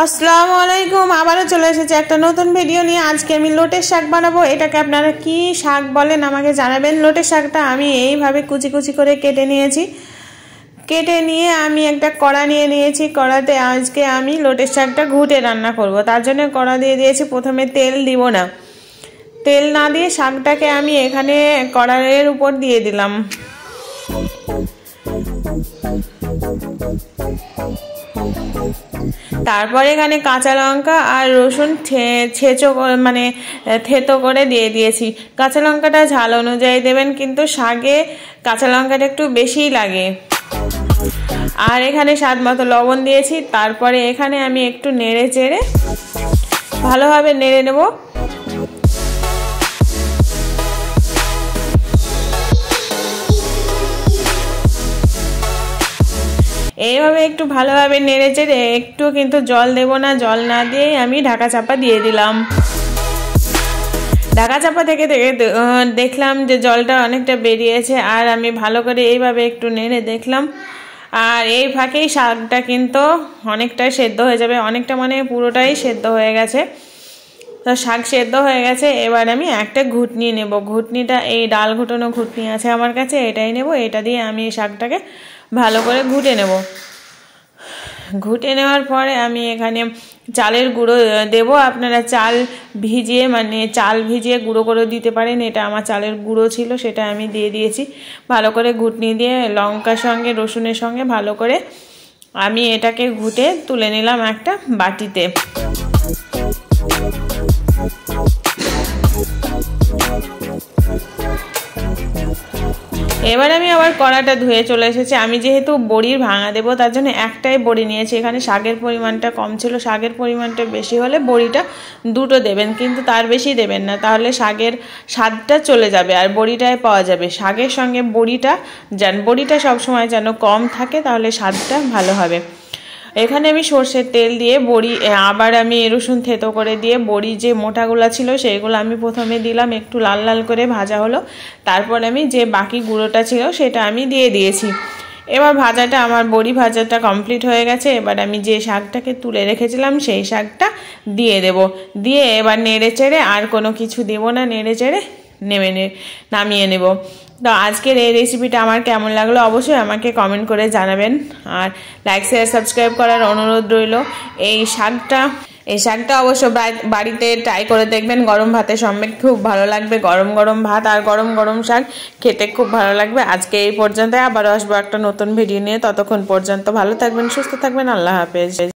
আসসালামু আলাইকুম। আবারও চলে এসেছে একটা নতুন ভিডিও নিয়ে। আজকে আমি লোটের শাক বানাবো। এটাকে আপনারা কি শাক বলেন আমাকে জানাবেন। লোটের শাকটা আমি এইভাবে কুচি কুচি করে কেটে নিয়েছি। কেটে নিয়ে আমি একটা কড়া নিয়ে নিয়েছি। কড়াতে আজকে আমি লোটের শাকটা ঘুটে রান্না করব। তার জন্য কড়া দিয়ে দিয়েছি। প্রথমে তেল দিব না, তেল না দিয়ে শাকটাকে আমি এখানে কড়াইয়ের উপর দিয়ে দিলাম। তারপর এখানে কাঁচা লঙ্কা আর রসুন মানে থেতো করে দিয়ে দিয়েছি। কাঁচা লঙ্কাটা ঝাল অনুযায়ী দেবেন, কিন্তু শাকে কাঁচা লঙ্কাটা একটু বেশিই লাগে। আর এখানে স্বাদ মতো লবণ দিয়েছি। তারপরে এখানে আমি একটু নেড়ে চেড়ে ভালোভাবে নেড়ে নেব। এইভাবে একটু ভালোভাবে নেড়ে চেড়ে একটু কিন্তু জল দেব না, জল না দিয়েই আমি ঢাকা চাপা দিয়ে দিলাম। ঢাকা চাপা থেকে দেখলাম যে জলটা অনেকটা বেরিয়েছে, আর আমি ভালো করে এইভাবে একটু নেড়ে দেখলাম। আর এই ফাঁকেই শাকটা কিন্তু অনেকটাই সেদ্ধ হয়ে যাবে, অনেকটা মানে পুরোটাই সেদ্ধ হয়ে গেছে। তো শাক সেদ্ধ হয়ে গেছে। এবার আমি একটা ঘুটনি নেব। ঘুটনিটা এই ডাল ঘুটানো ঘুটনি আছে আমার কাছে, এটাই নেব। এটা দিয়ে আমি এই শাকটাকে ভালো করে ঘুটে নেব। ঘুটে নেওয়ার পরে আমি এখানে চালের গুঁড়ো দেব। আপনারা চাল ভিজিয়ে গুঁড়ো করে দিতে পারেন। এটা আমার চালের গুঁড়ো ছিল, সেটা আমি দিয়ে দিয়েছি। ভালো করে ঘুটনি দিয়ে লঙ্কার সঙ্গে রসুনের সঙ্গে ভালো করে আমি এটাকে ঘুটে তুলে নিলাম একটা বাটিতে। এবার আমি আবার কড়াটা ধুয়ে চলে এসেছি। আমি যেহেতু বড়ির ভাঙা দেবো, তার জন্য একটাই বড়ি নিয়েছি। এখানে শাকের পরিমাণটা কম ছিল, শাকের পরিমাণটা বেশি হলে বড়িটা দুটো দেবেন, কিন্তু তার বেশি দেবেন না, তাহলে শাকের স্বাদটা চলে যাবে আর বড়িটায় পাওয়া যাবে। শাকের সঙ্গে বড়িটা সবসময় যেন কম থাকে, তাহলে স্বাদটা ভালো হবে। এখানে আমি সর্ষের তেল দিয়ে বড়ি, আবার আমি রসুন থেতো করে দিয়ে বড়ি যে মোটাগুলো ছিল সেইগুলো আমি প্রথমে দিলাম, একটু লাল লাল করে ভাজা হলো। তারপর আমি যে বাকি গুঁড়োটা ছিল সেটা আমি দিয়ে দিয়েছি। এবার আমার বড়ি ভাজাটা কমপ্লিট হয়ে গেছে। এবার আমি যে শাকটাকে তুলে রেখেছিলাম সেই শাকটা দিয়ে দেব। দিয়ে এবার নেড়ে চেড়ে, আর কোনো কিছু দেব না, নেড়ে চেড়ে নামিয়ে নেব। তো আজকের এই রেসিপিটা আমার কেমন লাগলো অবশ্যই আমাকে কমেন্ট করে জানাবেন। আর লাইক শেয়ার সাবস্ক্রাইব করার অনুরোধ রইল। এই শাকটা অবশ্য বাড়িতে ট্রাই করে দেখবেন। গরম ভাতের সঙ্গে খুব ভালো লাগবে। গরম গরম ভাত আর গরম গরম শাক খেতে খুব ভালো লাগবে। আজকে এই পর্যন্ত, আবারও আসবো একটা নতুন ভিডিও নিয়ে। ততক্ষণ পর্যন্ত ভালো থাকবেন, সুস্থ থাকবেন। আল্লাহ হাফেজ।